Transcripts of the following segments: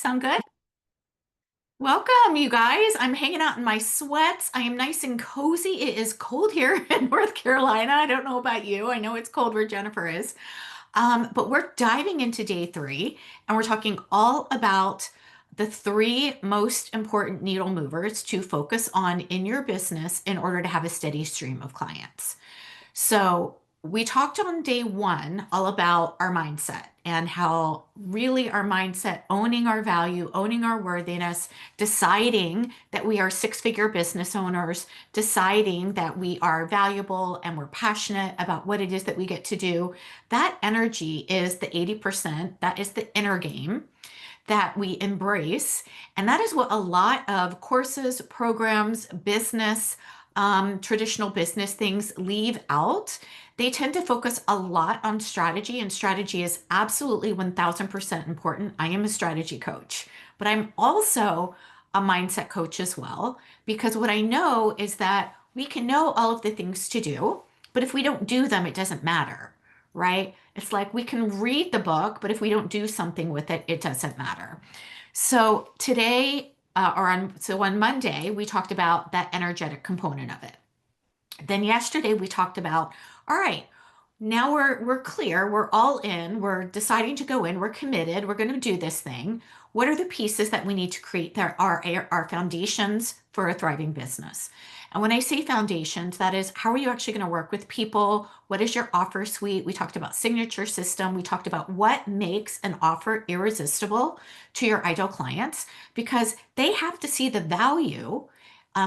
Sound good? Welcome, you guys. I'm hanging out in my sweats. I am nice and cozy. It is cold here in North Carolina. I don't know about you. I know it's cold where Jennifer is. But we're diving into day three, and we're talking all about the three most important needle movers to focus on in your business in order to have a steady stream of clients. So we talked on day one all about our mindset and how really our mindset, owning our value, owning our worthiness, deciding that we are six-figure business owners, deciding that we are valuable and we're passionate about what it is that we get to do. That energy is the 80%. That is the inner game that we embrace. And that is what a lot of courses, programs, business, traditional business things leave out. They tend to focus a lot on strategy, and strategy is absolutely 1000% important. I am a strategy coach, but I'm also a mindset coach as well, because what I know is that we can know all of the things to do, but if we don't do them, it doesn't matter, right? It's like we can read the book, but if we don't do something with it, it doesn't matter. So today, on Monday, we talked about that energetic component of it. Then yesterday we talked about, all right, now we're clear, we're all in, we're deciding to go in, we're committed, we're going to do this thing. What are the pieces that we need to create that are our foundations for a thriving business? And when I say foundations, that is, how are you actually going to work with people? What is your offer suite? We talked about signature system. We talked about what makes an offer irresistible to your ideal clients because they have to see the value.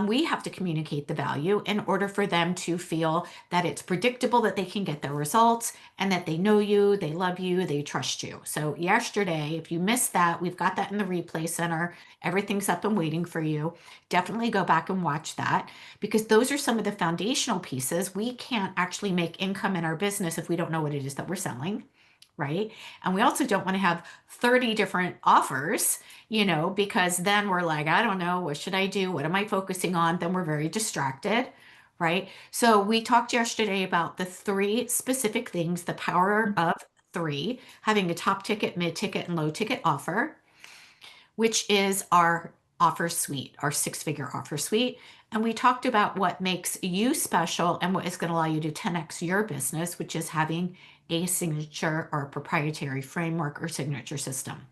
We have to communicate the value in order for them to feel that it's predictable, that they can get their results, and that they know you, they love you, they trust you. So, yesterday, if you missed that, we've got that in the replay center. Everything's up and waiting for you. Definitely go back and watch that because those are some of the foundational pieces. We can't actually make income in our business if we don't know what it is that we're selling, right? And we also don't want to have 30 different offers, because then we're like, I don't know, what should I do? What am I focusing on? Then we're very distracted, right? So we talked yesterday about the three specific things, the power of three, having a top ticket, mid ticket, and low ticket offer, which is our offer suite, our six-figure offer suite. And we talked about what makes you special and what is going to allow you to 10x your business, which is having a signature or a proprietary framework or signature system.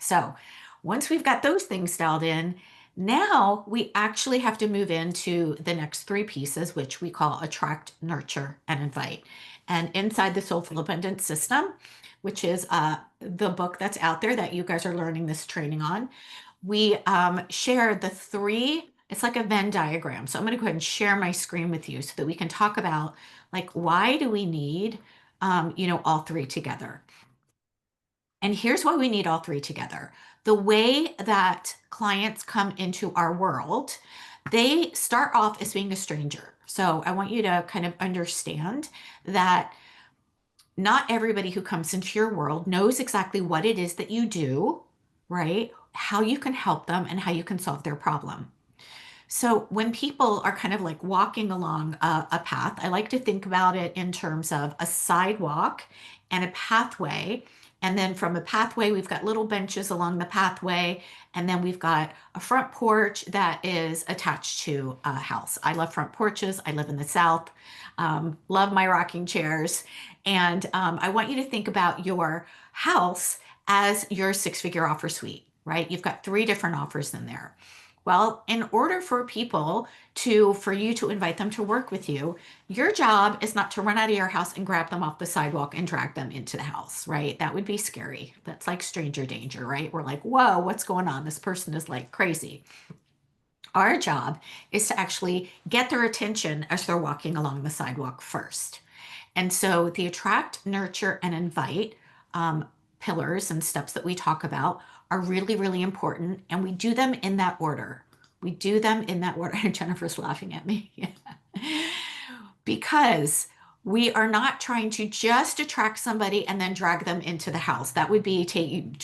So once we've got those things dialed in, now we actually have to move into the next three pieces, which we call attract, nurture, and invite. And inside the Soulful Abundance System, which is the book that's out there that you guys are learning this training on, we share the three, it's like a Venn diagram. So I'm going to go ahead and share my screen with you so that we can talk about like, why do we need, all three together? And here's why we need all three together. The way that clients come into our world, they start off as being a stranger. So I want you to kind of understand that not everybody who comes into your world knows exactly what it is that you do, right? How you can help them and how you can solve their problem. So when people are kind of like walking along a path, I like to think about it in terms of a sidewalk and a pathway. And then from a pathway, we've got little benches along the pathway. And then we've got a front porch that is attached to a house. I love front porches. I live in the South. Love my rocking chairs. And I want you to think about your house as your six-figure offer suite, right? You've got three different offers in there. Well, in order for for you to invite them to work with you, your job is not to run out of your house and grab them off the sidewalk and drag them into the house, right? That would be scary. That's like stranger danger, right? We're like, whoa, what's going on? This person is like crazy. Our job is to actually get their attention as they're walking along the sidewalk first. And so the attract, nurture, and invite pillars and steps that we talk about are really, really important. And we do them in that order. We do them in that order. Jennifer's laughing at me. Because we are not trying to just attract somebody and then drag them into the house. That would be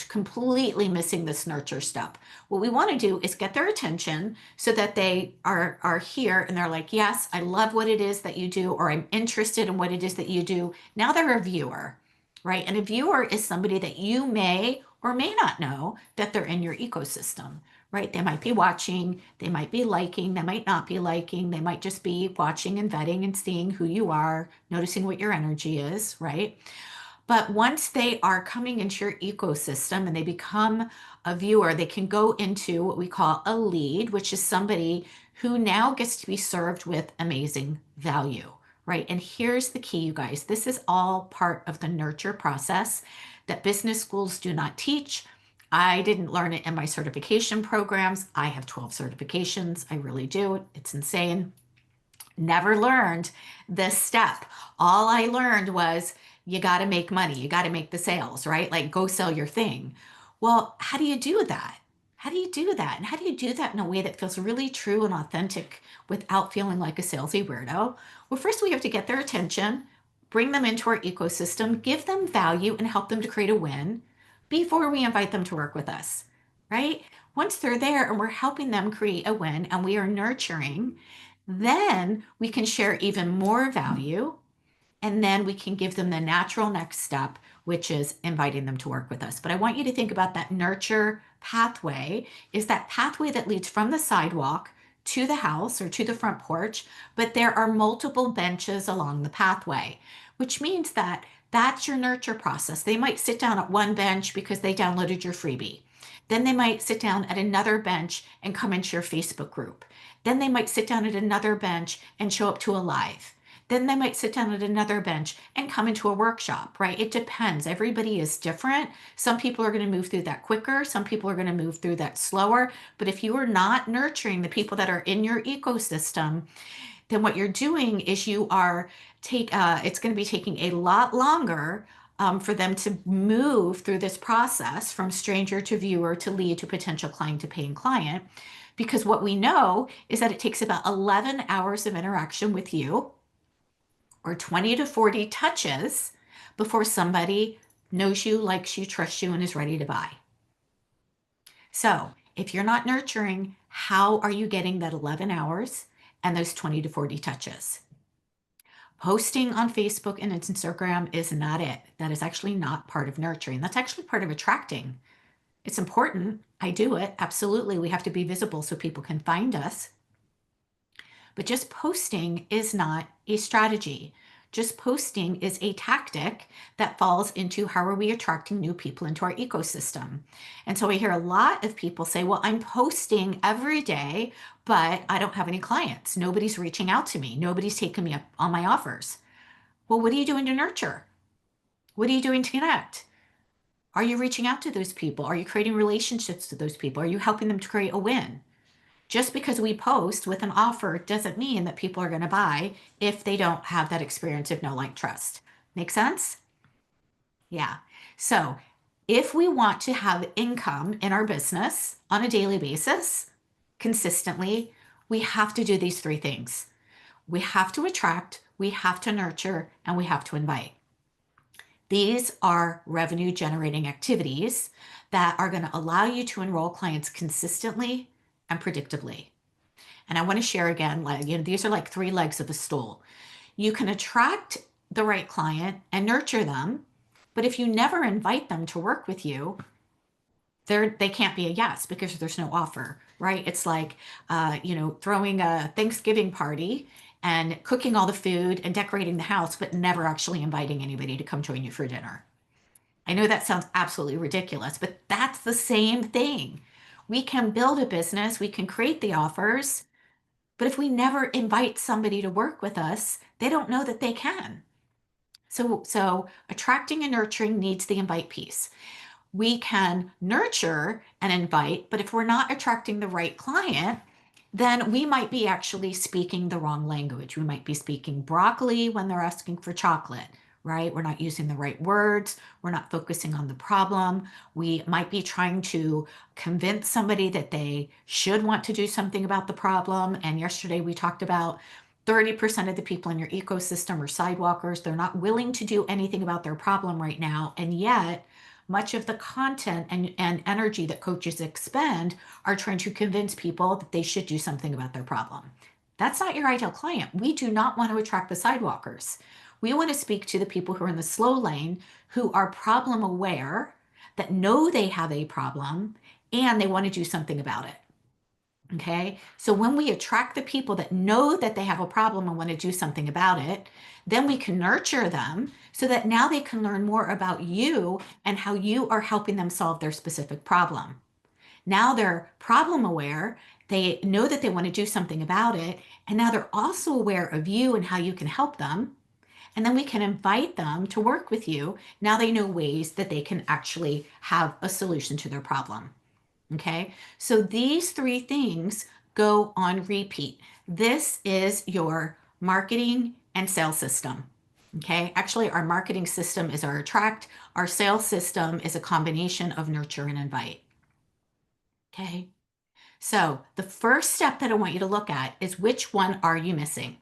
completely missing this nurture step. What we want to do is get their attention so that they are here and they're like, yes, I love what it is that you do, or I'm interested in what it is that you do. Now they're a viewer, right? And a viewer is somebody that you may or may not know that they're in your ecosystem, right? They might be watching, they might be liking, they might not be liking, they might just be watching and vetting and seeing who you are, noticing what your energy is, right? But once they are coming into your ecosystem and they become a viewer, they can go into what we call a lead, which is somebody who now gets to be served with amazing value, right? And here's the key, you guys. This is all part of the nurture process that business schools do not teach. I didn't learn it in my certification programs. I have 12 certifications. I really do. It's insane. Never learned this step. All I learned was you got to make money. You got to make the sales, right? Like go sell your thing. Well, how do you do that? How do you do that? And how do you do that in a way that feels really true and authentic without feeling like a salesy weirdo? Well, first we have to get their attention, bring them into our ecosystem, give them value, and help them to create a win before we invite them to work with us, right? Once they're there and we're helping them create a win and we are nurturing, then we can share even more value, and then we can give them the natural next step, which is inviting them to work with us. But I want you to think about that nurture pathway is that pathway that leads from the sidewalk to the house or to the front porch, but there are multiple benches along the pathway, which means that that's your nurture process. They might sit down at one bench because they downloaded your freebie. Then they might sit down at another bench and come into your Facebook group. Then they might sit down at another bench and show up to a live. Then they might sit down at another bench and come into a workshop, right? It depends. Everybody is different. Some people are going to move through that quicker. Some people are going to move through that slower. But if you are not nurturing the people that are in your ecosystem, then what you're doing is it's going to be taking a lot longer for them to move through this process from stranger to viewer to lead to potential client to paying client. Because what we know is that it takes about 11 hours of interaction with you or 20 to 40 touches before somebody knows you, likes you, trusts you, and is ready to buy. So if you're not nurturing, how are you getting that 11 hours and those 20 to 40 touches? Posting on Facebook and Instagram is not it. That is actually not part of nurturing. That's actually part of attracting. It's important. I do it. Absolutely. We have to be visible so people can find us. But just posting is not a strategy. Just posting is a tactic that falls into how are we attracting new people into our ecosystem. And so I hear a lot of people say, well, I'm posting every day, but I don't have any clients. Nobody's reaching out to me. Nobody's taking me up on my offers. Well, what are you doing to nurture? What are you doing to connect? Are you reaching out to those people? Are you creating relationships with those people? Are you helping them to create a win? Just because we post with an offer doesn't mean that people are going to buy if they don't have that experience of know, like, trust. Make sense? Yeah. So if we want to have income in our business on a daily basis, consistently, we have to do these three things. We have to attract, we have to nurture, and we have to invite. These are revenue generating activities that are going to allow you to enroll clients consistently and predictably. And I want to share again, like, these are like three legs of a stool. You can attract the right client and nurture them, but if you never invite them to work with you, they can't be a yes because there's no offer, right? It's like, throwing a Thanksgiving party and cooking all the food and decorating the house, but never actually inviting anybody to come join you for dinner. I know that sounds absolutely ridiculous, but that's the same thing. We can build a business, we can create the offers, but if we never invite somebody to work with us, they don't know that they can. So attracting and nurturing needs the invite piece. We can nurture and invite, but if we're not attracting the right client, then we might be actually speaking the wrong language. We might be speaking broccoli when they're asking for chocolate, right? We're not using the right words. We're not focusing on the problem. We might be trying to convince somebody that they should want to do something about the problem. And yesterday we talked about 30% of the people in your ecosystem are sidewalkers. They're not willing to do anything about their problem right now. And yet, much of the content and energy that coaches expend are trying to convince people that they should do something about their problem. That's not your ideal client. We do not want to attract the sidewalkers. We want to speak to the people who are in the slow lane, who are problem aware, that know they have a problem and they want to do something about it. Okay. So when we attract the people that know that they have a problem and want to do something about it, then we can nurture them so that now they can learn more about you and how you are helping them solve their specific problem. Now they're problem aware. They know that they want to do something about it. And now they're also aware of you and how you can help them. And then we can invite them to work with you. Now they know ways that they can actually have a solution to their problem. Okay. So these three things go on repeat. This is your marketing and sales system. Okay. Actually, our marketing system is our attract. Our sales system is a combination of nurture and invite. Okay. So the first step that I want you to look at is which one are you missing?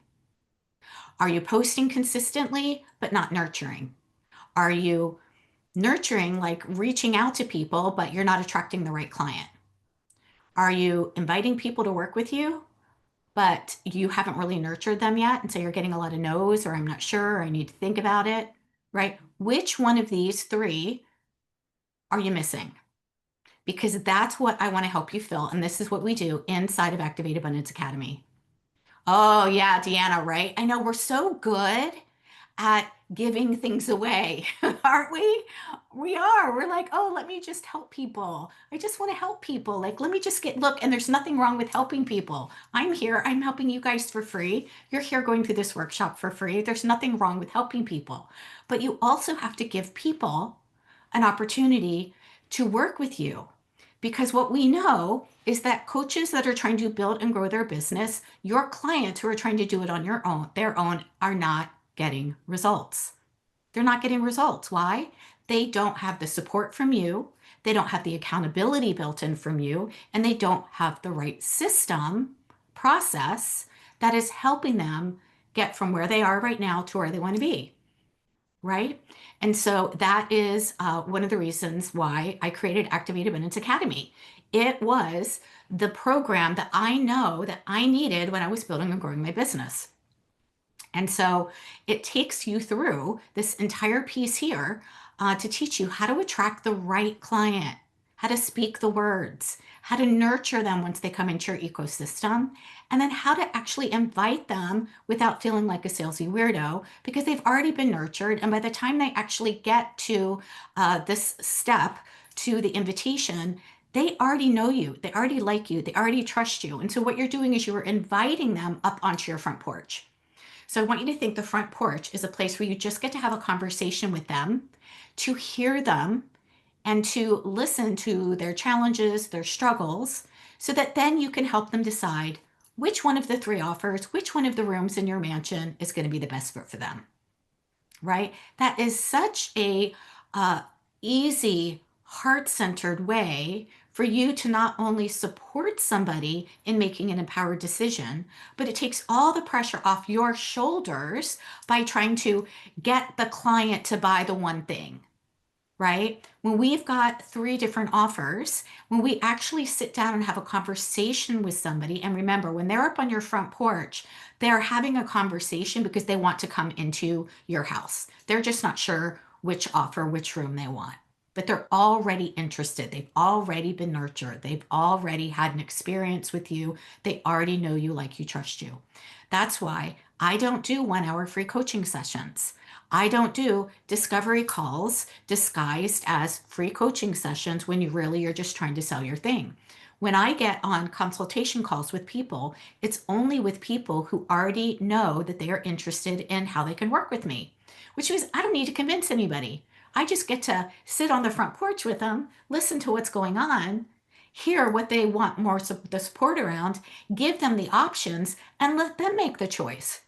Are you posting consistently, but not nurturing? Are you nurturing, like reaching out to people, but you're not attracting the right client? Are you inviting people to work with you, but you haven't really nurtured them yet? And so you're getting a lot of no's, or I'm not sure, or I need to think about it, right? Which one of these three are you missing? Because that's what I want to help you fill. And this is what we do inside of Activate Abundance Academy. Oh, yeah, Deanna, right? I know we're so good at giving things away, aren't we? We are. We're like, oh, let me just help people. I just want to help people. Like, let me just look, and there's nothing wrong with helping people. I'm here. I'm helping you guys for free. You're here going through this workshop for free. There's nothing wrong with helping people. But you also have to give people an opportunity to work with you. Because what we know is that coaches that are trying to build and grow their business, your clients who are trying to do it on their own, are not getting results. They're not getting results. Why? They don't have the support from you. They don't have the accountability built in from you, and they don't have the right system process that is helping them get from where they are right now to where they want to be. Right? And so that is one of the reasons why I created Activate Abundance Academy. It was the program that I know that I needed when I was building and growing my business. And so it takes you through this entire piece here to teach you how to attract the right client, how to speak the words, how to nurture them once they come into your ecosystem, and then how to actually invite them without feeling like a salesy weirdo because they've already been nurtured. And by the time they actually get to this step, to the invitation, they already know you, they already like you, they already trust you. And so what you're doing is you are inviting them up onto your front porch. So I want you to think the front porch is a place where you just get to have a conversation with them, to hear them, and to listen to their challenges, their struggles, so that then you can help them decide which one of the three offers, which one of the rooms in your mansion is going to be the best fit for them, right? That is such a easy, heart-centered way for you to not only support somebody in making an empowered decision, but it takes all the pressure off your shoulders by trying to get the client to buy the one thing, right? When we've got three different offers, when we actually sit down and have a conversation with somebody, and remember, when they're up on your front porch, they're having a conversation because they want to come into your house. They're just not sure which offer, which room they want. But they're already interested. They've already been nurtured. They've already had an experience with you. They already know you, like you, trust you. That's why I don't do 1 hour free coaching sessions. I don't do discovery calls disguised as free coaching sessions when you really are just trying to sell your thing. When I get on consultation calls with people, it's only with people who already know that they are interested in how they can work with me, which means I don't need to convince anybody. I just get to sit on the front porch with them, listen to what's going on, hear what they want more the support around, give them the options, and let them make the choice.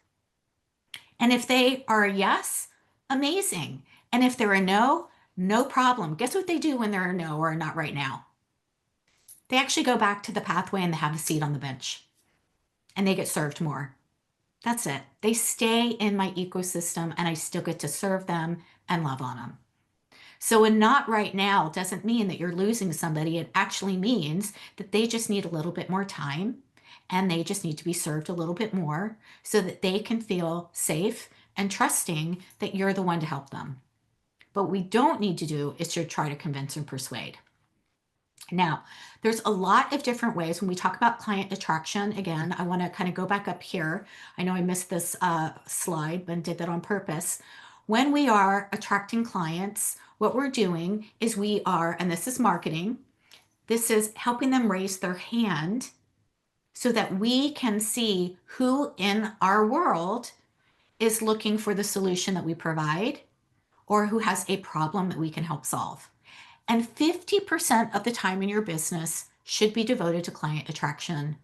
And if they are a yes, amazing. And if they're a no, no problem. Guess what they do when they're a no or not right now? They actually go back to the pathway and they have a seat on the bench and they get served more. That's it. They stay in my ecosystem and I still get to serve them and love on them. So a not right now doesn't mean that you're losing somebody. It actually means that they just need a little bit more time and they just need to be served a little bit more so that they can feel safe and trusting that you're the one to help them. But we don't need to do is to try to convince and persuade. Now, there's a lot of different ways when we talk about client attraction. Again, I want to kind of go back up here. I know I missed this slide, but did that on purpose. When we are attracting clients, what we're doing is we are, and this is marketing, this is helping them raise their hand so that we can see who in our world is looking for the solution that we provide or who has a problem that we can help solve. And 50% of the time in your business should be devoted to client attraction,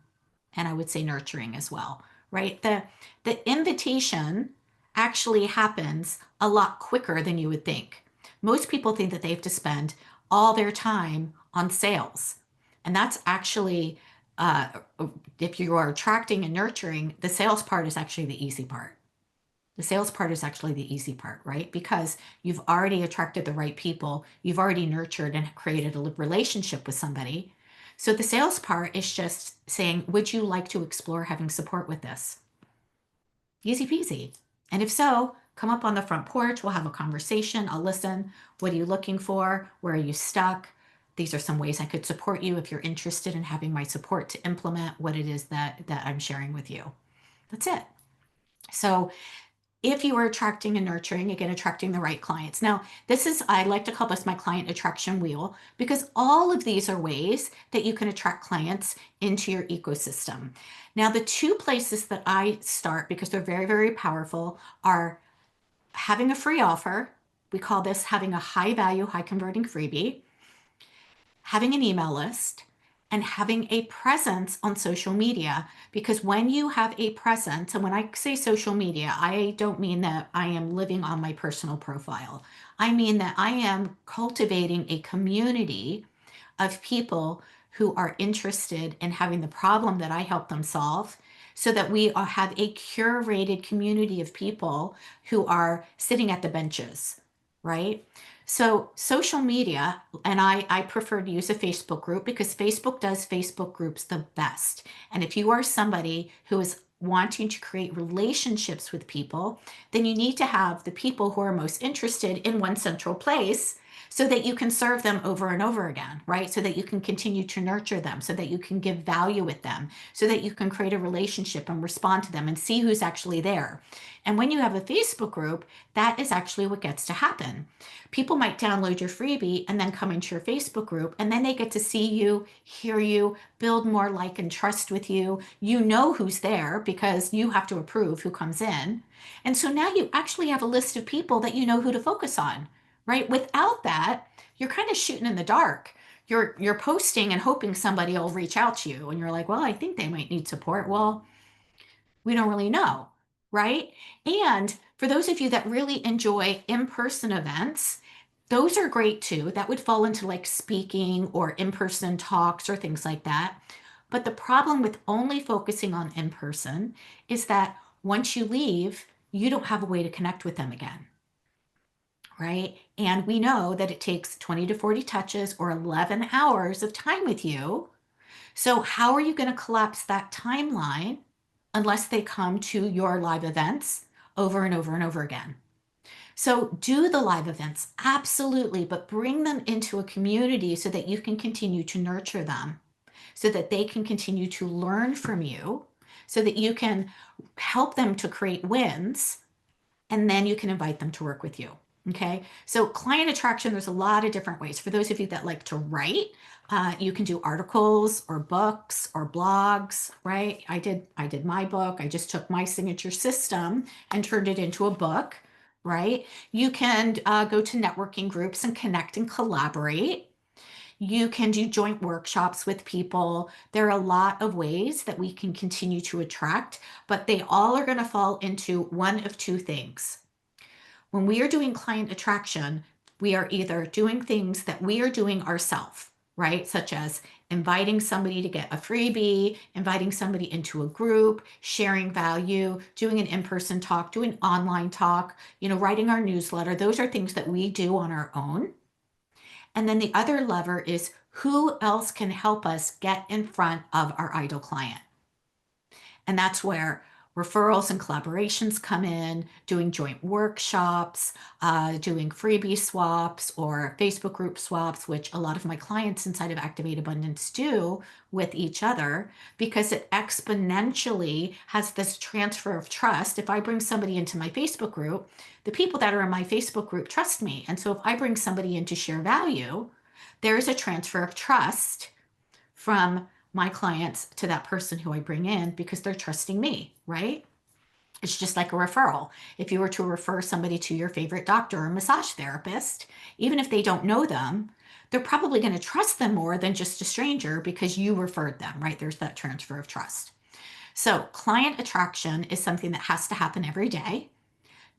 and I would say nurturing as well, right? The invitation actually happens a lot quicker than you would think. Most people think that they have to spend all their time on sales. And that's actually, uh, if you are attracting and nurturing, the sales part is actually the easy part. The sales part is actually the easy part, right? Because you've already attracted the right people, you've already nurtured and created a relationship with somebody. So the sales part is just saying, would you like to explore having support with this? Easy peasy. And if so, come up on the front porch, we'll have a conversation, I'll listen. What are you looking for? Where are you stuck? These are some ways I could support you if you're interested in having my support to implement what it is that I'm sharing with you. That's it. So if you are attracting and nurturing, again, attracting the right clients. Now, this is, I like to call this my client attraction wheel because all of these are ways that you can attract clients into your ecosystem. Now, the two places that I start, because they're very, very powerful, are having a free offer. We call this having a high value, high converting freebie, having an email list, and having a presence on social media. Because when you have a presence, and when I say social media, I don't mean that I am living on my personal profile. I mean that I am cultivating a community of people who are interested in having the problem that I help them solve, so that we have a curated community of people who are sitting at the benches, right? So social media, and I prefer to use a Facebook group because Facebook does Facebook groups the best. And if you are somebody who is wanting to create relationships with people, then you need to have the people who are most interested in one central place so that you can serve them over and over again, right? So that you can continue to nurture them, so that you can give value with them, so that you can create a relationship and respond to them and see who's actually there. And when you have a Facebook group, that is actually what gets to happen. People might download your freebie and then come into your Facebook group, and then they get to see you, hear you, build more like and trust with you. You know who's there because you have to approve who comes in. And so now you actually have a list of people that you know who to focus on, right? Without that, you're kind of shooting in the dark. You're posting and hoping somebody will reach out to you, and you're like, well, I think they might need support. Well, we don't really know, right? And for those of you that really enjoy in-person events, those are great too. That would fall into like speaking or in-person talks or things like that. But the problem with only focusing on in-person is that once you leave, you don't have a way to connect with them again, right? And we know that it takes 20 to 40 touches or 11 hours of time with you. So how are you going to collapse that timeline unless they come to your live events over and over and over again? So do the live events, absolutely, but bring them into a community so that you can continue to nurture them, so that they can continue to learn from you, so that you can help them to create wins, and then you can invite them to work with you. Okay, so client attraction, there's a lot of different ways. For those of you that like to write, you can do articles or books or blogs, right? I did my book. I just took my signature system and turned it into a book, right? You can go to networking groups and connect and collaborate. You can do joint workshops with people. There are a lot of ways that we can continue to attract, but they all are going to fall into one of two things. When we are doing client attraction, we are either doing things that we are doing ourselves, right? Such as inviting somebody to get a freebie, inviting somebody into a group, sharing value, doing an in-person talk, doing online talk, writing our newsletter. Those are things that we do on our own. And then the other lever is who else can help us get in front of our ideal client. And that's where referrals and collaborations come in, doing joint workshops, doing freebie swaps or Facebook group swaps, which a lot of my clients inside of Activate Abundance do with each other, because it exponentially has this transfer of trust. If I bring somebody into my Facebook group, the people that are in my Facebook group trust me. And so if I bring somebody in to share value, there's a transfer of trust from my clients to that person who I bring in because they're trusting me, right? It's just like a referral. If you were to refer somebody to your favorite doctor or massage therapist, even if they don't know them, they're probably going to trust them more than just a stranger because you referred them, right? There's that transfer of trust. So, client attraction is something that has to happen every day.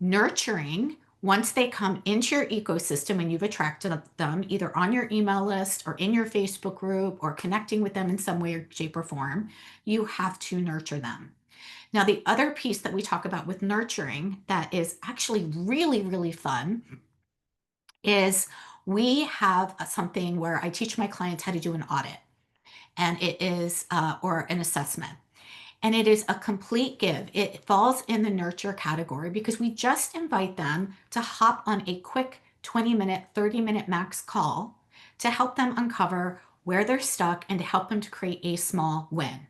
Nurturing, once they come into your ecosystem and you've attracted them either on your email list or in your Facebook group or connecting with them in some way, shape, or form, you have to nurture them. Now, the other piece that we talk about with nurturing that is actually really, really fun is we have something where I teach my clients how to do an audit, and it is, or an assessment. And it is a complete give. It falls in the nurture category because we just invite them to hop on a quick 20-minute, 30-minute max call to help them uncover where they're stuck and to help them to create a small win.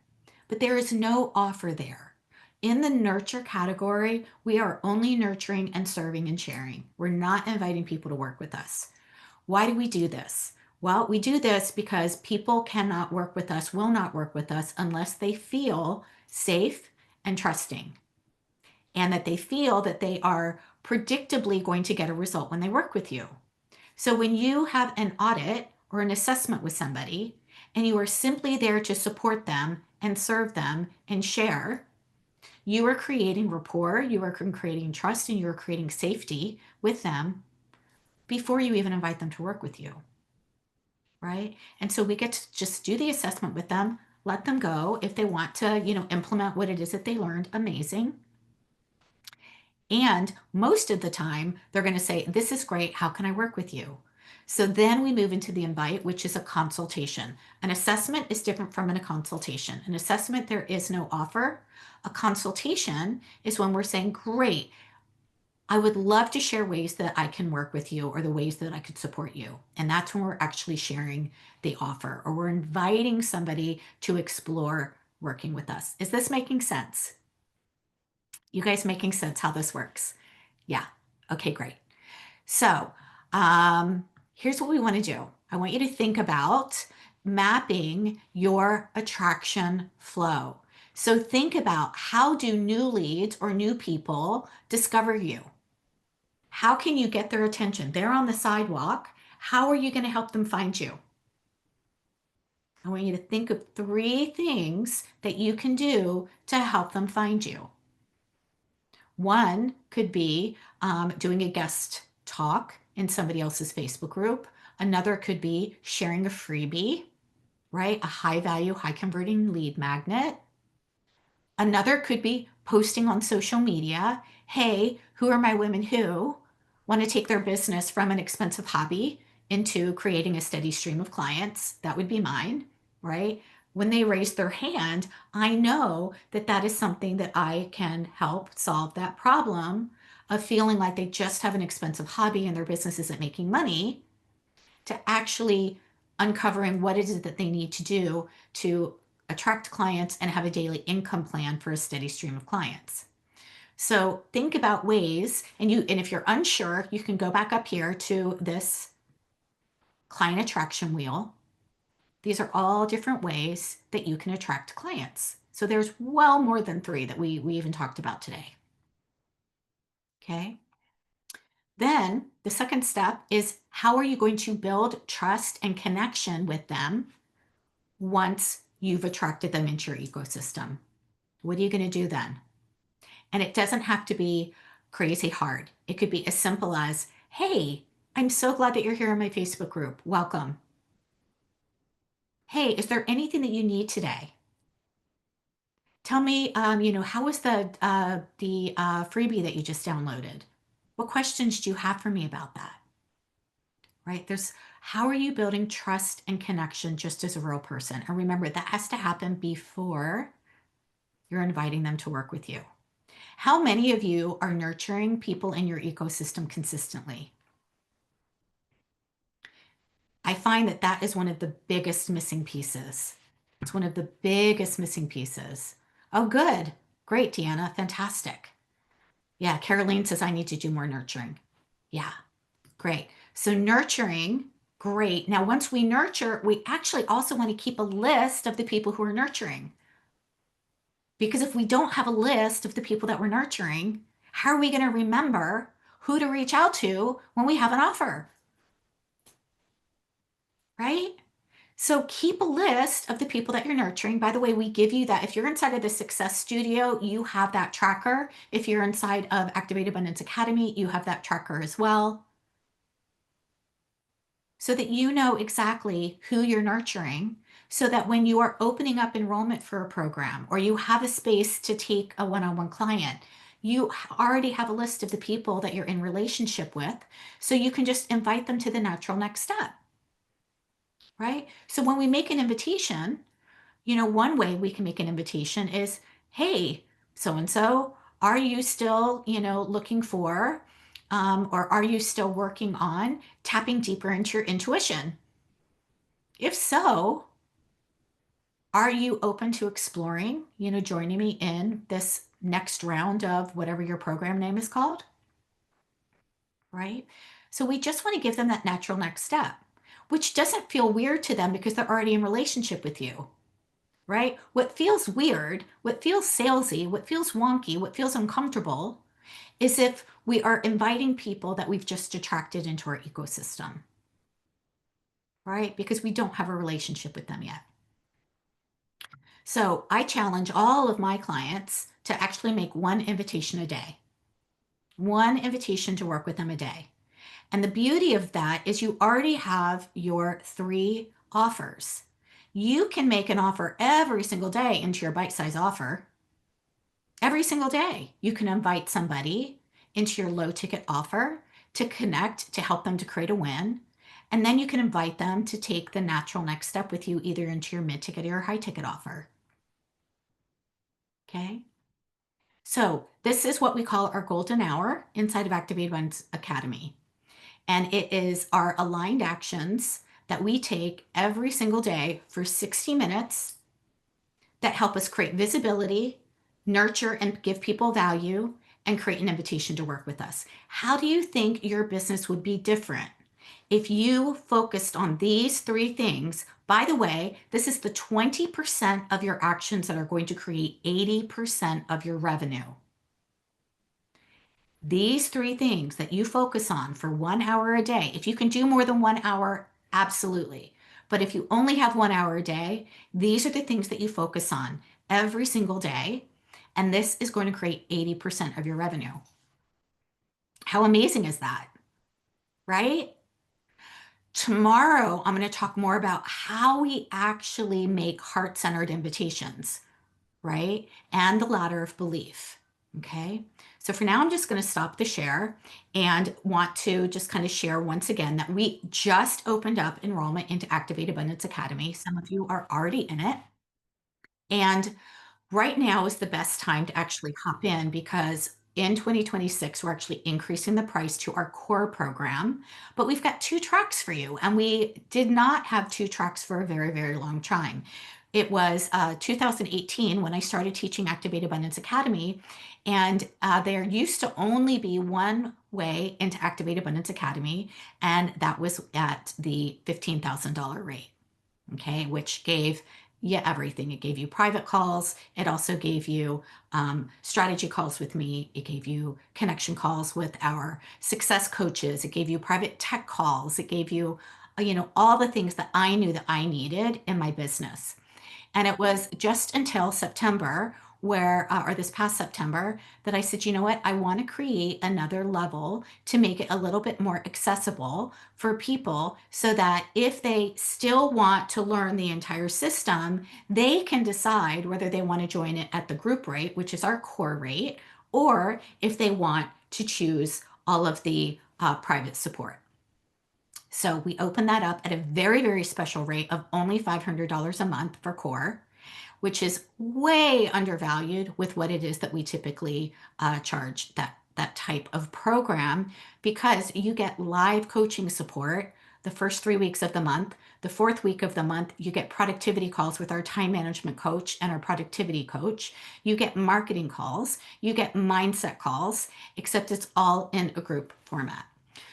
But there is no offer there. In the nurture category, we are only nurturing and serving and sharing. We're not inviting people to work with us. Why do we do this? Well, we do this because people cannot work with us, will not work with us unless they feel safe and trusting, and that they feel that they are predictably going to get a result when they work with you. So when you have an audit or an assessment with somebody and you are simply there to support them and serve them and share, you are creating rapport, you are creating trust, and you are creating safety with them before you even invite them to work with you, right? And so we get to just do the assessment with them, let them go. If they want to, implement what it is that they learned, amazing. And most of the time, they're going to say, this is great. How can I work with you? So then we move into the invite, which is a consultation. An assessment is different from a consultation. An assessment, there is no offer. A consultation is when we're saying, great, I would love to share ways that I can work with you or the ways that I could support you. And that's when we're actually sharing the offer or we're inviting somebody to explore working with us. Is this making sense? You guys making sense how this works? Yeah. Okay, great. So here's what we want to do. I want you to think about mapping your attraction flow. So think about, how do new leads or new people discover you? How can you get their attention? They're on the sidewalk. How are you going to help them find you? I want you to think of 3 things that you can do to help them find you. One could be doing a guest talk in somebody else's Facebook group. Another could be sharing a freebie, right? A high value, high converting lead magnet. Another could be posting on social media. Hey, who are my women who want to take their business from an expensive hobby into creating a steady stream of clients? That would be mine, right? When they raise their hand, I know that that is something that I can help solve that problem of feeling like they just have an expensive hobby and their business isn't making money, to actually uncovering what it is that they need to do to attract clients and have a daily income plan for a steady stream of clients. So think about ways, and if you're unsure, you can go back up here to this client attraction wheel. These are all different ways that you can attract clients. So there's well more than 3 that we even talked about today. Okay. Then the second step is, how are you going to build trust and connection with them once you've attracted them into your ecosystem? What are you going to do then? And it doesn't have to be crazy hard. It could be as simple as, hey, I'm so glad that you're here in my Facebook group. Welcome. Hey, is there anything that you need today? Tell me, how was the freebie that you just downloaded? What questions do you have for me about that? Right? How are you building trust and connection just as a real person? And remember, that has to happen before you're inviting them to work with you. How many of you are nurturing people in your ecosystem consistently? I find that that is one of the biggest missing pieces. It's one of the biggest missing pieces. Oh, good. Great, Deanna. Fantastic. Yeah, Caroline says I need to do more nurturing. Yeah, great. So nurturing, great. Now, once we nurture, we actually also want to keep a list of the people who are nurturing. Because if we don't have a list of the people that we're nurturing, how are we going to remember who to reach out to when we have an offer? Right? So keep a list of the people that you're nurturing. By the way, we give you that. If you're inside of the Success Studio, you have that tracker. If you're inside of Activate Abundance Academy, you have that tracker as well. So that you know exactly who you're nurturing, so that when you are opening up enrollment for a program or you have a space to take a one-on-one client, you already have a list of the people that you're in relationship with, so you can just invite them to the natural next step, right? So when we make an invitation, one way we can make an invitation is, hey, so and so, are you still, looking for, or are you still working on tapping deeper into your intuition? If so, are you open to exploring, joining me in this next round of whatever your program name is called? Right? So we just want to give them that natural next step, which doesn't feel weird to them because they're already in relationship with you. Right? What feels weird, what feels salesy, what feels wonky, what feels uncomfortable is if we are inviting people that we've just attracted into our ecosystem, right? Because we don't have a relationship with them yet. So I challenge all of my clients to actually make one invitation a day, one invitation to work with them a day. And the beauty of that is you already have your 3 offers. You can make an offer every single day into your bite-size offer. Every single day, you can invite somebody into your low ticket offer to connect, to help them to create a win. And then you can invite them to take the natural next step with you, either into your mid ticket or your high ticket offer. Okay. So this is what we call our golden hour inside of Activate Abundance Academy. And it is our aligned actions that we take every single day for 60 minutes that help us create visibility, nurture and give people value, and create an invitation to work with us. How do you think your business would be different if you focused on these 3 things? By the way, this is the 20% of your actions that are going to create 80% of your revenue. These 3 things that you focus on for 1 hour a day, if you can do more than 1 hour, absolutely. But if you only have 1 hour a day, these are the things that you focus on every single day. And this is going to create 80% of your revenue. How amazing is that? Right? Tomorrow, I'm going to talk more about how we actually make heart-centered invitations, right? And the ladder of belief. Okay. So for now, I'm just going to stop the share and want to just kind of share once again that we just opened up enrollment into Activate Abundance Academy. Some of you are already in it. And right now is the best time to actually hop in because in 2026, we're actually increasing the price to our core program, but we've got 2 tracks for you. And we did not have 2 tracks for a very, very long time. It was 2018 when I started teaching Activate Abundance Academy, and there used to only be one way into Activate Abundance Academy, and that was at the $15,000 rate, okay, which gave you everything. It gave you private calls. It also gave you strategy calls with me. It gave you connection calls with our success coaches. It gave you private tech calls. It gave you, all the things that I knew that I needed in my business. And it was just until September or this past September, that I said, you know what? I want to create another level to make it a little bit more accessible for people so that if they still want to learn the entire system, they can decide whether they want to join it at the group rate, which is our core rate, or if they want to choose all of the private support. So we open that up at a very, very special rate of only $500 a month for core. which is way undervalued with what it is that we typically charge that type of program, because you get live coaching support the first 3 weeks of the month. The fourth week of the month, you get productivity calls with our time management coach and our productivity coach. You get marketing calls, you get mindset calls, except it's all in a group format.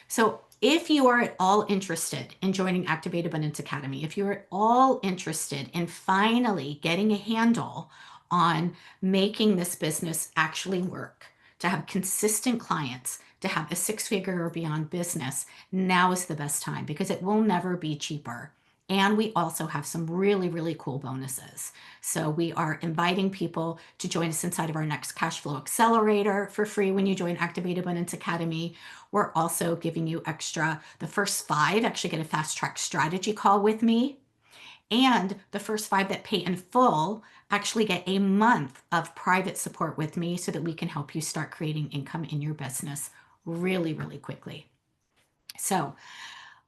So if you are at all interested in joining Activate Abundance Academy, if you're at all interested in finally getting a handle on making this business actually work, to have consistent clients, to have a six-figure or beyond business, now is the best time, because it will never be cheaper. And we also have some really, really cool bonuses. So we are inviting people to join us inside of our next cash flow accelerator for free when you join Activate Abundance Academy. We're also giving you extra. The first 5 actually get a fast track strategy call with me. And the first 5 that pay in full actually get a month of private support with me, so that we can help you start creating income in your business really, really quickly. So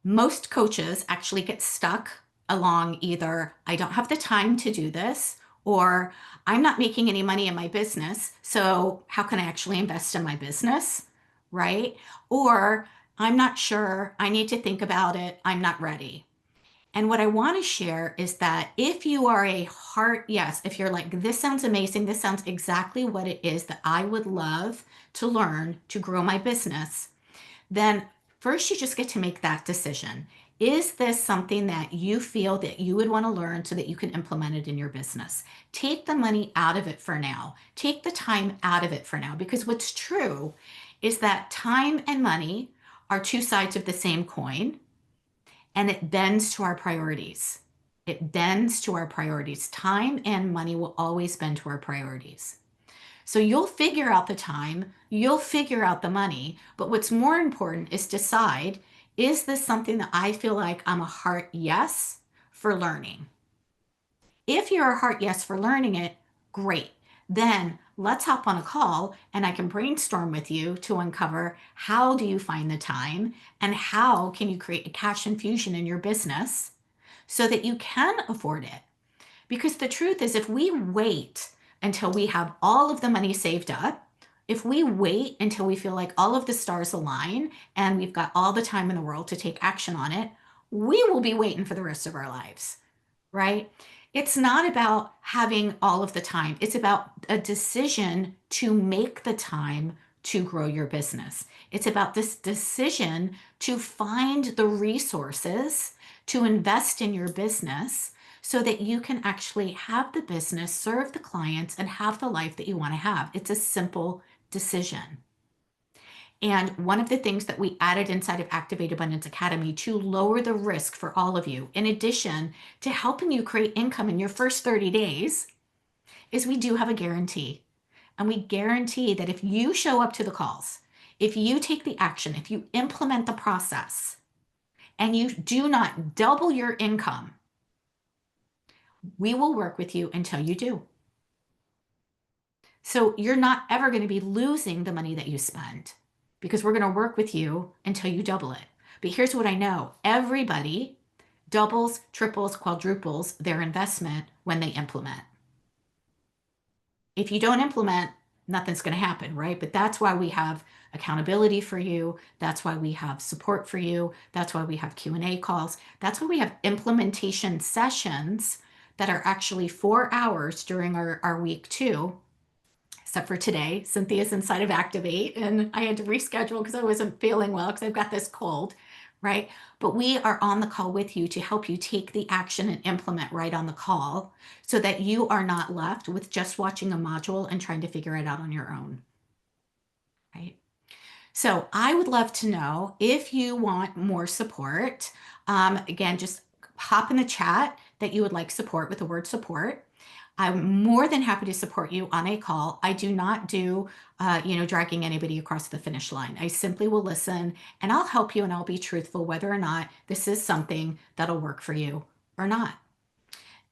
most coaches actually get stuck along either I don't have the time to do this, or I'm not making any money in my business, so how can I actually invest in my business, right? Or I'm not sure, I need to think about it, I'm not ready. And what I want to share is that if you are a heart yes, if you're like, this sounds amazing, this sounds exactly what it is that I would love to learn to grow my business, then first you just get to make that decision. Is this something that you feel that you would want to learn so that you can implement it in your business? Take the money out of it for now. Take the time out of it for now, because what's true is that time and money are two sides of the same coin, and it bends to our priorities. It bends to our priorities. Time and money will always bend to our priorities. So you'll figure out the time, you'll figure out the money, but what's more important is decide, is this something that I feel like I'm a heart yes for learning? If you're a heart yes for learning it, great. Then let's hop on a call and I can brainstorm with you to uncover, how do you find the time and how can you create a cash infusion in your business so that you can afford it? Because the truth is, if we wait until we have all of the money saved up, if we wait until we feel like all of the stars align and we've got all the time in the world to take action on it, we will be waiting for the rest of our lives, right? It's not about having all of the time. It's about a decision to make the time to grow your business. It's about this decision to find the resources to invest in your business so that you can actually have the business, serve the clients, and have the life that you want to have. It's a simple decision. And one of the things that we added inside of Activate Abundance Academy to lower the risk for all of you, in addition to helping you create income in your first 30 days, is we do have a guarantee. And we guarantee that if you show up to the calls, if you take the action, if you implement the process, and you do not double your income, we will work with you until you do. So you're not ever going to be losing the money that you spend, because we're going to work with you until you double it. But here's what I know. Everybody doubles, triples, quadruples their investment when they implement. If you don't implement, nothing's going to happen, right? But that's why we have accountability for you. That's why we have support for you. That's why we have Q&A calls. That's why we have implementation sessions that are actually 4 hours during our week 2. Except for today, Cynthia's inside of Activate and I had to reschedule because I wasn't feeling well because I've got this cold, right? But we are on the call with you to help you take the action and implement right on the call so that you are not left with just watching a module and trying to figure it out on your own, right? So I would love to know if you want more support. Again, just hop in the chat that you would like support with the word support. I'm more than happy to support you on a call. I do not do, dragging anybody across the finish line. I simply will listen and I'll help you and I'll be truthful whether or not this is something that'll work for you or not.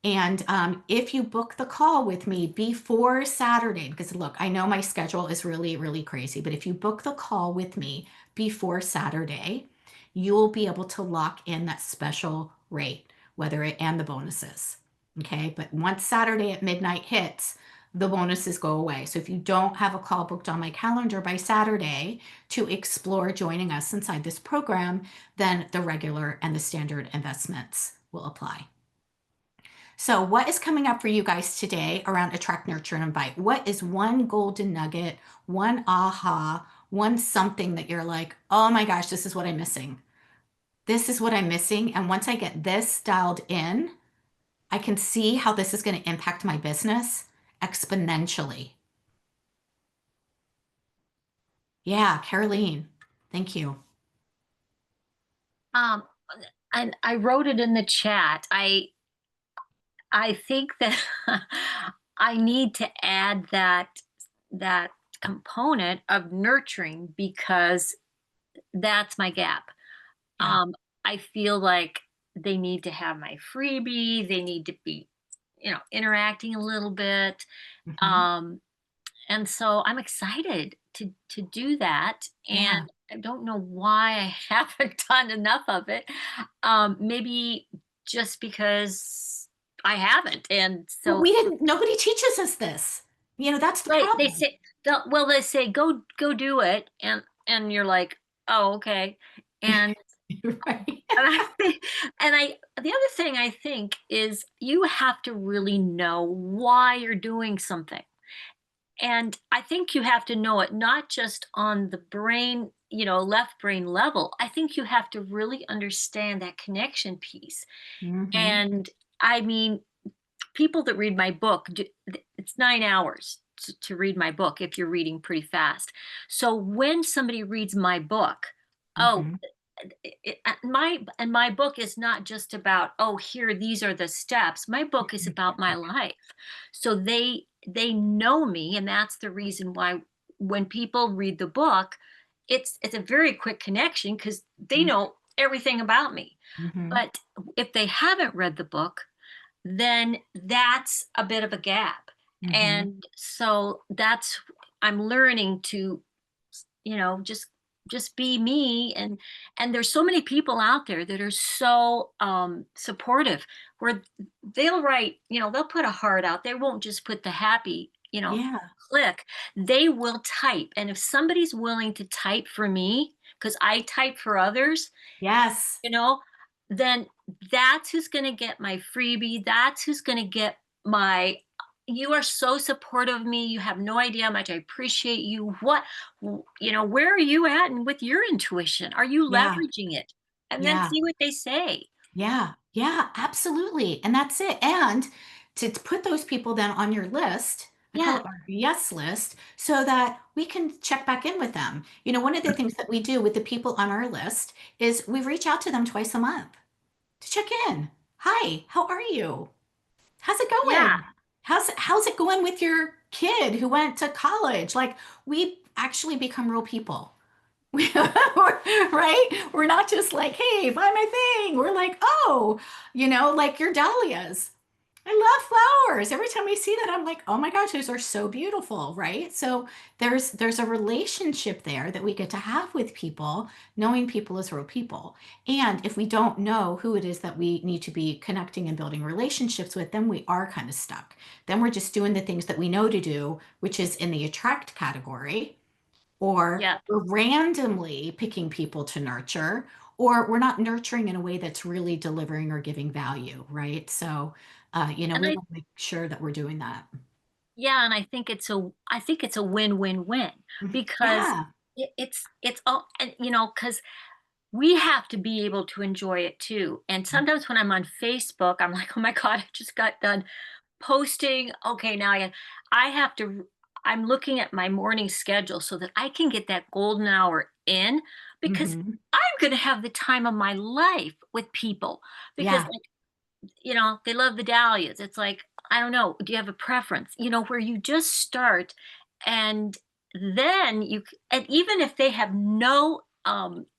And if you book the call with me before Saturday, because look, I know my schedule is really, really crazy, but if you book the call with me before Saturday, you'll be able to lock in that special rate, and the bonuses. Okay. But once Saturday at midnight hits, the bonuses go away. So if you don't have a call booked on my calendar by Saturday to explore joining us inside this program, then the regular and the standard investments will apply. So, what is coming up for you guys today around attract, nurture, and invite? What is one golden nugget, one aha, one something that you're like, oh my gosh, this is what I'm missing? This is what I'm missing. And once I get this dialed in, I can see how this is going to impact my business exponentially. Yeah, Caroline, thank you. Um, and I wrote it in the chat. I think that I need to add that component of nurturing because that's my gap. Yeah. I feel like they need to have my freebie. They need to be, interacting a little bit. Hmm. Um, and so I'm excited to do that. Yeah. And I don't know why I haven't done enough of it. Maybe just because I haven't. And But so, nobody teaches us this. That's the right, problem. they say go do it, and you're like, oh, okay. And Right. and I think, the other thing I think is you have to really know why you're doing something. And I think you have to know it not just on the brain, left brain level. I think you have to really understand that connection piece. Hmm. And I mean, people that read my book, it's 9 hours to read my book if you're reading pretty fast. So when somebody reads my book, oh, Hmm. my book is not just about, oh, here these are the steps. My book is about my life. So they know me, and that's the reason why when people read the book, it's a very quick connection because they know everything about me. Hmm. But if they haven't read the book, then that's a bit of a gap. Hmm. And so that's I'm learning to, just be me. And there's so many people out there that are so supportive, where they'll write, they'll put a heart out. They won't just put the happy, Yeah. click. They will type. And if somebody's willing to type for me, because I type for others, Yes. you know, then that's who's going to get my freebie. That's who's going to get my. You are so supportive of me. You have no idea how much I appreciate you. Where are you at and with your intuition? Are you Yeah. leveraging it? And then Yeah. see what they say. Yeah. Yeah. Absolutely. And that's it. And to put those people then on your list, I call Yeah. it our yes list, so that we can check back in with them. One of the things that we do with the people on our list is we reach out to them twice a month to check in. Hi, how are you? How's it Yeah. going? How's it going with your kid who went to college? Like we actually become real people. Right? We're not just like, hey, buy my thing. We're like, oh, like your dahlias. I love flowers. Every time I see that, I'm like, oh my gosh, those are so beautiful, right? So there's a relationship there that we get to have with people, knowing people as real people. And if we don't know who it is that we need to be connecting and building relationships with, then we are kind of stuck. Then we're just doing the things that we know to do, which is in the attract category, or Yeah. we're randomly picking people to nurture, or we're not nurturing in a way that's really delivering or giving value, right? So, And we want to make sure that we're doing that. yeah, and I think it's a win-win-win because Yeah. it's all, and because we have to be able to enjoy it too. And sometimes when I'm on Facebook, I'm like, oh my God, I just got done posting. Okay, now I have to, I'm looking at my morning schedule so that I can get that golden hour in because Hmm. I'm going to have the time of my life with people because, Yeah. like, they love the dahlias. It's like, I don't know, do you have a preference? Where you just start and then and even if they have no,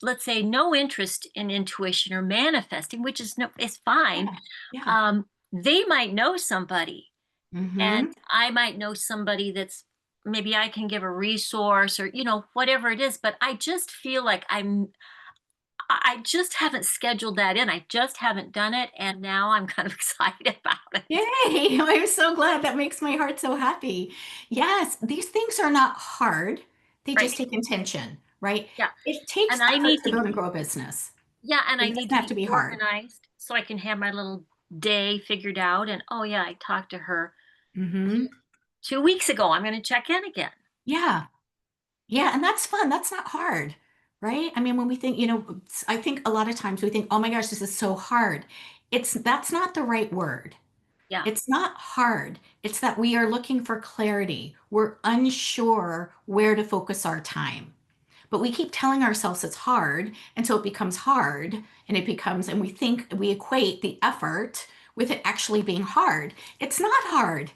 let's say no interest in intuition or manifesting, which is fine, Yeah. Yeah. they might know somebody, and Hmm. I might know somebody that's maybe I can give a resource or, whatever it is. But I just feel like I just haven't scheduled that in. I just haven't done it, and now I'm kind of excited about Yay! it. I'm so glad. That makes my heart so happy. Yes, these things are not hard. They just Right. take intention, right? Yeah. It And takes I effort need to to build and grow a business. yeah, and I It need doesn't to have be to be hard. organized so I can have my little day figured out. And oh yeah, I talked to her Hmm. 2 weeks ago. I'm going to check in again. Yeah. Yeah, and that's fun. That's not hard, right? I mean, when we think, I think a lot of times we think, "Oh my gosh, this is so hard." That's not the right word. Yeah. It's not hard. It's that we are looking for clarity. We're unsure where to focus our time. But we keep telling ourselves it's hard, and so it becomes hard, and we think we equate the effort with it actually being hard. It's not hard.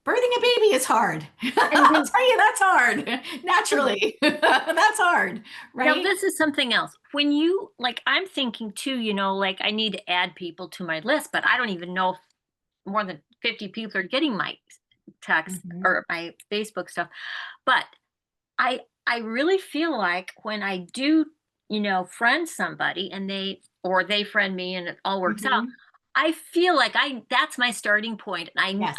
Birthing a baby is hard. And I'll tell you that's hard. so Naturally. That's hard, now right? this is something else. When you like, I'm thinking too, like I need to add people to my list, but I don't even know if more than 50 people are getting my text Hmm. or my Facebook stuff. But I really feel like when I do, friend somebody and they friend me and it all works out, Hmm. I feel like I that's my starting point. Yes.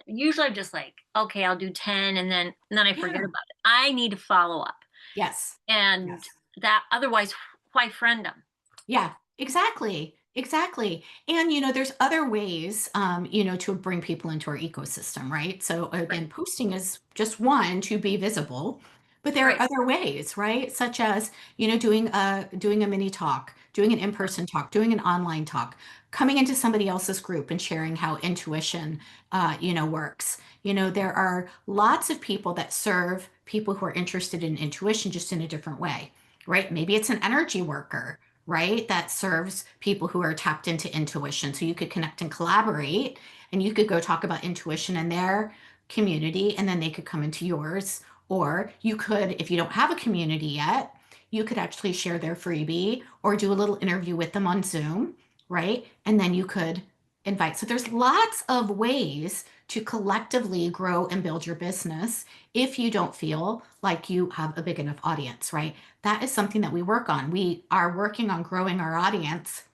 Usually I'm just like, okay, I'll do 10 and then I forget Yeah. about it. I need to follow up. Yes. And Yes. that otherwise why friend them? Yeah, exactly. Exactly. And there's other ways to bring people into our ecosystem, right? So Right. again, posting is just one to be visible, but there are Right. other ways, right? Such as, doing a mini talk, doing an Yeah. in-person talk, doing an online talk, coming into somebody else's group and sharing how intuition works. There are lots of people that serve people who are interested in intuition just in a different way, right? Maybe it's an energy worker, right? That serves people who are tapped into intuition. So you could connect and collaborate, and you could go talk about intuition in their community, and then they could come into yours. Or you could, if you don't have a community yet, you could actually share their freebie or do a little interview with them on Zoom, right? And then you could invite. So there's lots of ways to collectively grow and build your business if you don't feel like you have a big enough audience, right? That is something that we work on. We are working on growing our audience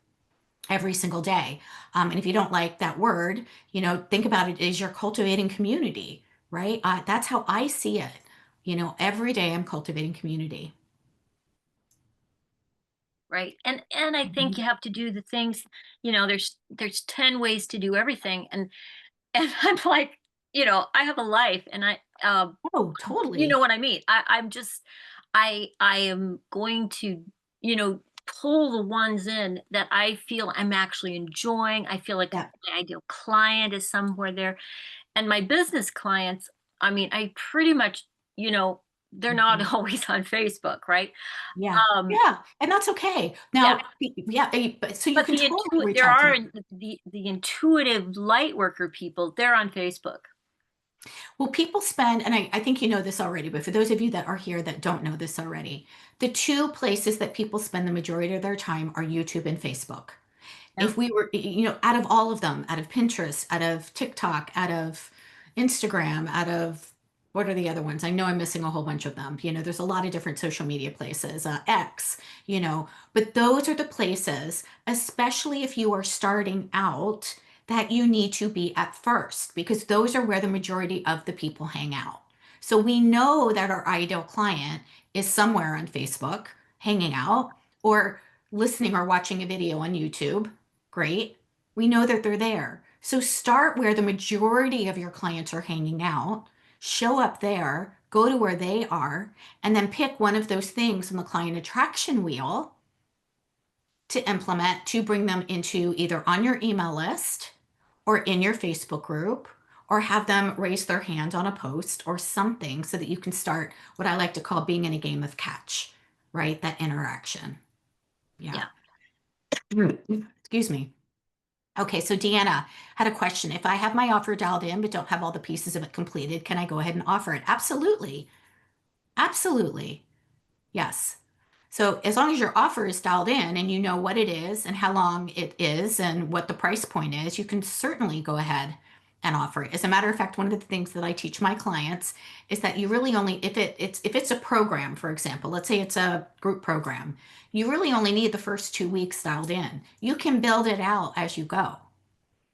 every single day. And if you don't like that word, think about it as you're cultivating community, right? That's how I see it. Every day I'm cultivating community. Right. And I think Mhm. you have to do the things, there's 10 ways to do everything. And I'm like, I have a life and Oh, you know totally. what I mean? I'm just I am going to, you know, pull the ones in that I feel I'm actually enjoying. I feel like Yeah. my ideal client is somewhere there. And my business clients, I mean, I pretty much, they're Mhm. not always on Facebook, right? Yeah. Um, Yeah. And that's okay. yeah, Now, yeah, so you but can totally reach there out to are them. the intuitive light worker people, they're on Facebook. Well, people spend, and I think you know this already, but for those of you that are here that don't know this already, the two places that people spend the majority of their time are YouTube and Facebook. Yeah. If we were, out of all of them, out of Pinterest, out of TikTok, out of Instagram, out of what are the other ones? I know I'm missing a whole bunch of them. There's a lot of different social media places, X, but those are the places, especially if you are starting out, that you need to be at first, because those are where the majority of the people hang out. So we know that our ideal client is somewhere on Facebook hanging out or listening or watching a video on YouTube. Great. We know that they're there. So start where the majority of your clients are hanging out, show up there, go to where they are, and then pick one of those things on the client attraction wheel to implement to bring them into either on your email list or in your Facebook group, or have them raise their hand on a post or something so that you can start what I like to call being in a game of catch, right? That interaction. Yeah. Yeah. Excuse me. Okay, so Deanna had a question. If I have my offer dialed in but don't have all the pieces of it completed, can I go ahead and offer it? Absolutely. Absolutely. Yes. So as long as your offer is dialed in and you know what it is and how long it is and what the price point is, you can certainly go ahead and offer it. As a matter of fact, one of the things that I teach my clients is that you really only, if it's a program, for example, let's say it's a group program, you really only need the first 2 weeks dialed in. You can build it out as you go,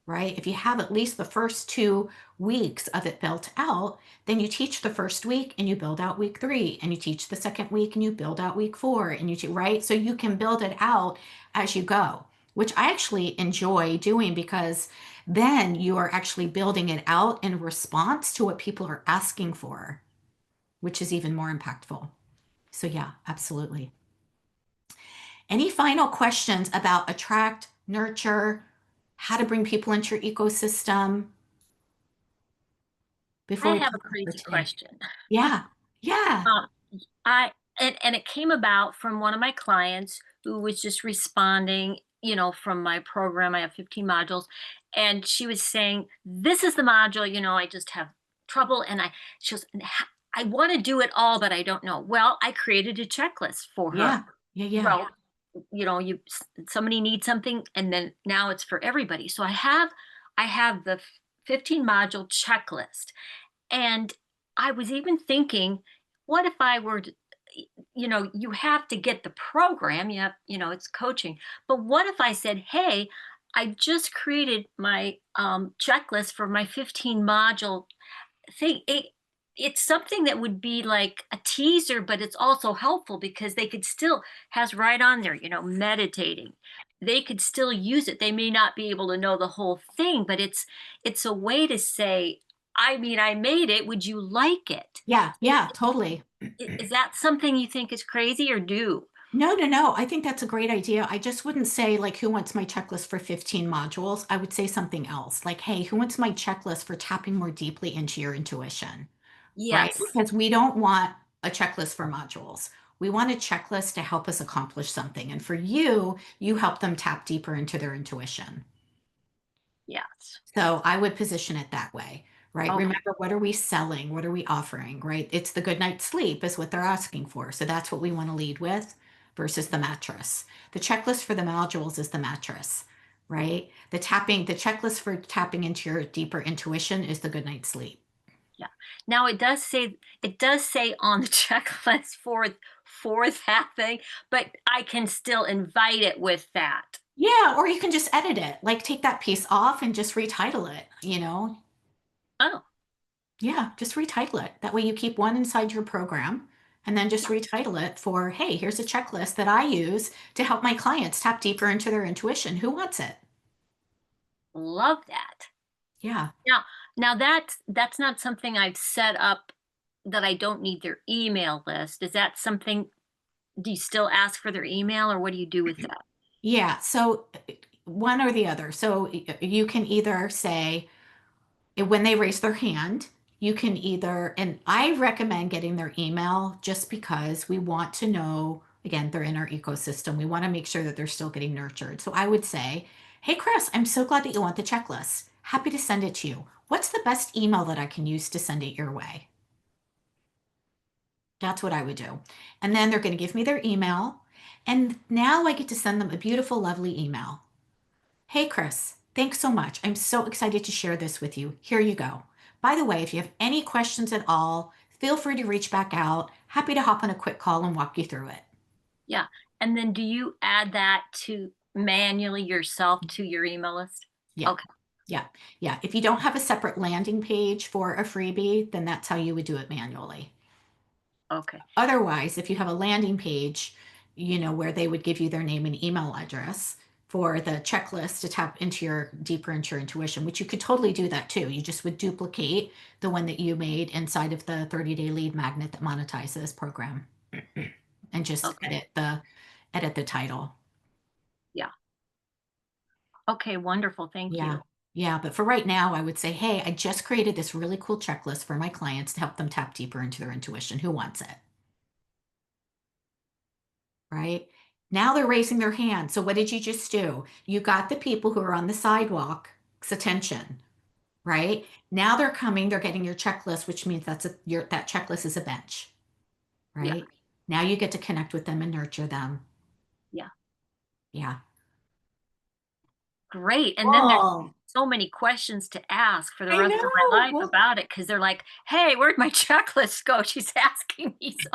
right? If you have at least the first 2 weeks of it built out, then you teach the first week and you build out week 3, and you teach the second week and you build out week 4, and right? So you can build it out as you go, which I actually enjoy doing because then you are actually building it out in response to what people are asking for, which is even more impactful. So, yeah, absolutely. Any final questions about attract, nurture, how to bring people into your ecosystem before I we have close a out for crazy today? question. Yeah, yeah, Um, I and it came about from one of my clients who was just responding, from my program. I have 15 modules, and she was saying, "This is the module, I just have trouble." And she goes, "I want to do it all, but I don't know." Well, I created a checklist for her. yeah, yeah, yeah, Well, somebody needs something, and then now it's for everybody. So I have the 15 module checklist, and I was even thinking, what if I were to, you have to get the program, it's coaching. But what if I said, hey, I just created my checklist for my 15 module thing. It's something that would be like a teaser, but it's also helpful because they could still has right on there, meditating. They could still use it. They may not be able to know the whole thing, but it's a way to say, I mean, I made it. Would you like it? yeah, yeah, totally. Is that something you think is crazy or do? No, no, no. I think that's a great idea. I just wouldn't say, like, who wants my checklist for 15 modules? I would say something else. Like, hey, who wants my checklist for tapping more deeply into your intuition? Right? Yes. Because we don't want a checklist for modules. We want a checklist to help us accomplish something. And for you, you help them tap deeper into their intuition. Yes. So I would position it that way, right? Okay. Remember, what are we selling? What are we offering, right? It's the good night's sleep is what they're asking for. So that's what we want to lead with versus the mattress. The checklist for the modules is the mattress, right? The checklist for tapping into your deeper intuition is the good night's sleep. Yeah. Now it does say on the checklist for that thing, but I can still invite it with that. Yeah, or you can just edit it, like take that piece off and just retitle it, you know? Oh, Yeah, just retitle it. That way you keep one inside your program and then just yeah. retitle it for, hey, here's a checklist that I use to help my clients tap deeper into their intuition. Who wants it? Love that. Yeah. Now that's not something I've set up that I don't need their email list. Is that something do you still ask for their email or what do you do with that? Yeah. So one or the other. So you can either say, when they raise their hand, you can either, and I recommend getting their email just because we want to know, again, they're in our ecosystem. We want to make sure that they're still getting nurtured. So I would say, hey, Chris, I'm so glad that you want the checklist. Happy to send it to you. What's the best email that I can use to send it your way? That's what I would do. And then they're going to give me their email. And now I get to send them a beautiful, lovely email. Hey, Chris, thanks so much. I'm so excited to share this with you. Here you go. By the way, if you have any questions at all, feel free to reach back out. Happy to hop on a quick call and walk you through it. Yeah. And then do you add that to manually yourself to your email list? Yeah, Okay. yeah, yeah. If you don't have a separate landing page for a freebie, then that's how you would do it manually. Okay. Otherwise, if you have a landing page, where they would give you their name and email address for the checklist to tap into your deeper into your intuition, which you could totally do that too. You just would duplicate the one that you made inside of the 30-day lead magnet that monetizes program and just Okay. edit the title. Yeah. Okay, wonderful. Thank Yeah. you. Yeah, but for right now, I would say, hey, I just created this really cool checklist for my clients to help them tap deeper into their intuition. Who wants it? Right? Now they're raising their hand. So what did you just do? You got the people who are on the sidewalk's attention, right? Now they're coming, they're getting your checklist, which means that checklist is a bench, Yeah. right? Now you get to connect with them and nurture them. Yeah. Yeah. Great. And then there's Cool. so many questions to ask for the I rest of my know. life Well, about it because 'cause they're like, "Hey, where'd my checklist go?" She's asking me so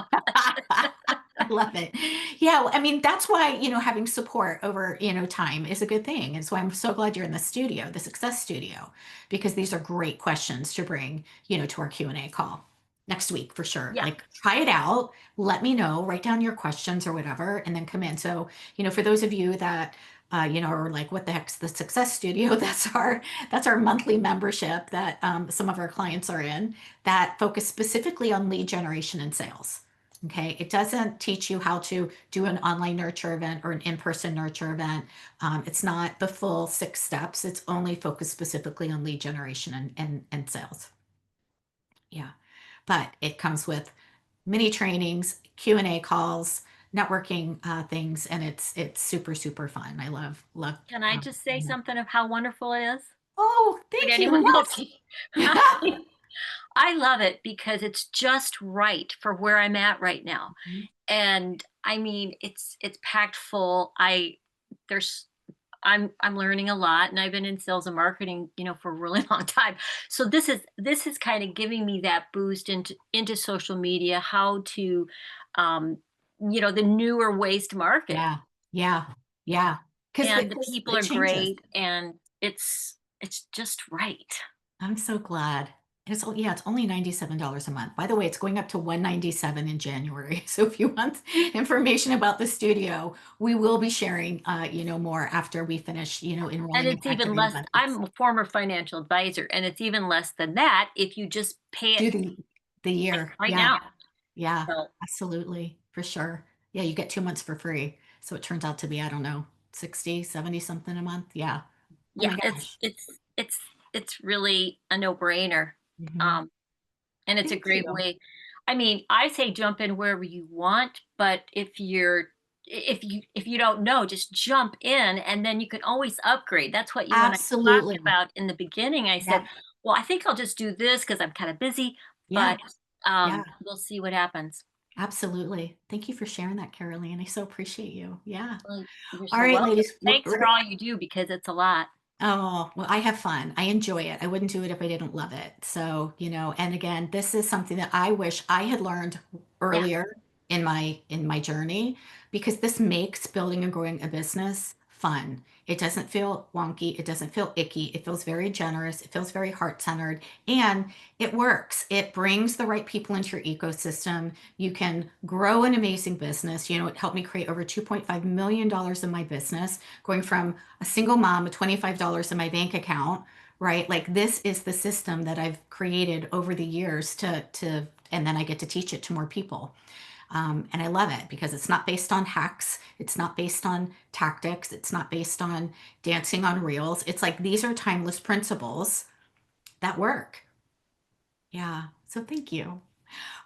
I love it. Yeah, well, I mean, that's why, having support over, time is a good thing. And so I'm so glad you're in the studio, the success studio, because these are great questions to bring, to our Q&A call next week for sure. Yeah. Like try it out, let me know, write down your questions or whatever, and then come in. So, for those of you that are like, what the heck's the Success Studio? That's our monthly membership that some of our clients are in that focus specifically on lead generation and sales. Okay, it doesn't teach you how to do an online nurture event or an in-person nurture event. It's not the full 6 steps. It's only focused specifically on lead generation and sales. Yeah, but it comes with mini trainings, Q&A calls, networking things, and it's super super fun. I love. Can I just say Doing that. something of how wonderful it is? Oh, Would thank you. anyone else? Yes. I love it because it's just right for where I'm at right now. And I mean, it's packed full. There's I'm learning a lot and I've been in sales and marketing, for a really long time. So this is kind of giving me that boost into social media, how to um the newer ways to market. Yeah, yeah, yeah. Because And the because people it are changes. great and it's just right. I'm so glad. It's only $97 a month. By the way, it's going up to 197 in January. So if you want information about the studio, we will be sharing more after we finish, And enrolling and it's even activating less. benefits. I'm a former financial advisor, and it's even less than that if you just pay it Do the year. right Yeah, now. yeah, So absolutely, for sure. Yeah, you get 2 months for free. So it turns out to be, I don't know, 60, 70 something a month. Yeah. Oh yeah, my it's gosh. it's it's it's really a no-brainer. Hmm. Um, and it's a Thank great you. way. I mean, I say jump in wherever you want, but if you don't know, just jump in and then you can always upgrade. That's what you and I talked Absolutely. about in the beginning. I said, Yeah. "Well, I think I'll just do this because I'm kind of busy, Yeah. but Yeah. we'll see what happens." Absolutely. Thank you for sharing that, Caroline. I so appreciate you. Yeah. Well, you're All so right, welcome. ladies. Thanks for all you do because it's a lot. Oh, well, I have fun. I enjoy it. I wouldn't do it if I didn't love it. So, and again, this is something that I wish I had learned Yeah. earlier in my journey because this makes building and growing a business fun. It doesn't feel wonky, it doesn't feel icky. It feels very generous, it feels very heart-centered, and it works. It brings the right people into your ecosystem. You can grow an amazing business. It helped me create over $2.5 million in my business, going from a single mom with $25 in my bank account, right? Like this is the system that I've created over the years and then I get to teach it to more people. And I love it because it's not based on hacks. It's not based on tactics. It's not based on dancing on reels. It's like these are timeless principles that work. Yeah. So thank you.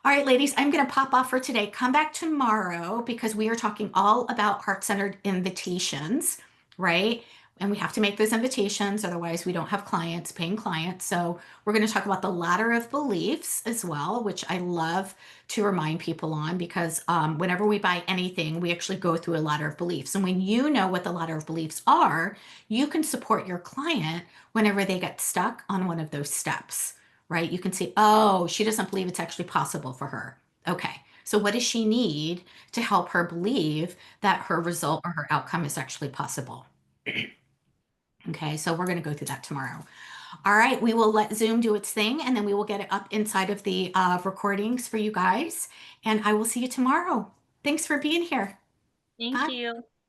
All right, ladies, I'm going to pop off for today. Come back tomorrow because we are talking all about heart-centered invitations, right? And we have to make those invitations, otherwise we don't have clients, paying clients. So we're going to talk about the ladder of beliefs as well, which I love to remind people on because whenever we buy anything, we actually go through a ladder of beliefs. And when you know what the ladder of beliefs are, you can support your client whenever they get stuck on one of those steps, right? You can see, oh, she doesn't believe it's actually possible for her. Okay. So what does she need to help her believe that her result or her outcome is actually possible? Okay. So we're going to go through that tomorrow. All right. We will let Zoom do its thing and then we will get it up inside of the recordings for you guys. And I will see you tomorrow. Thanks for being here. Thank Bye. you.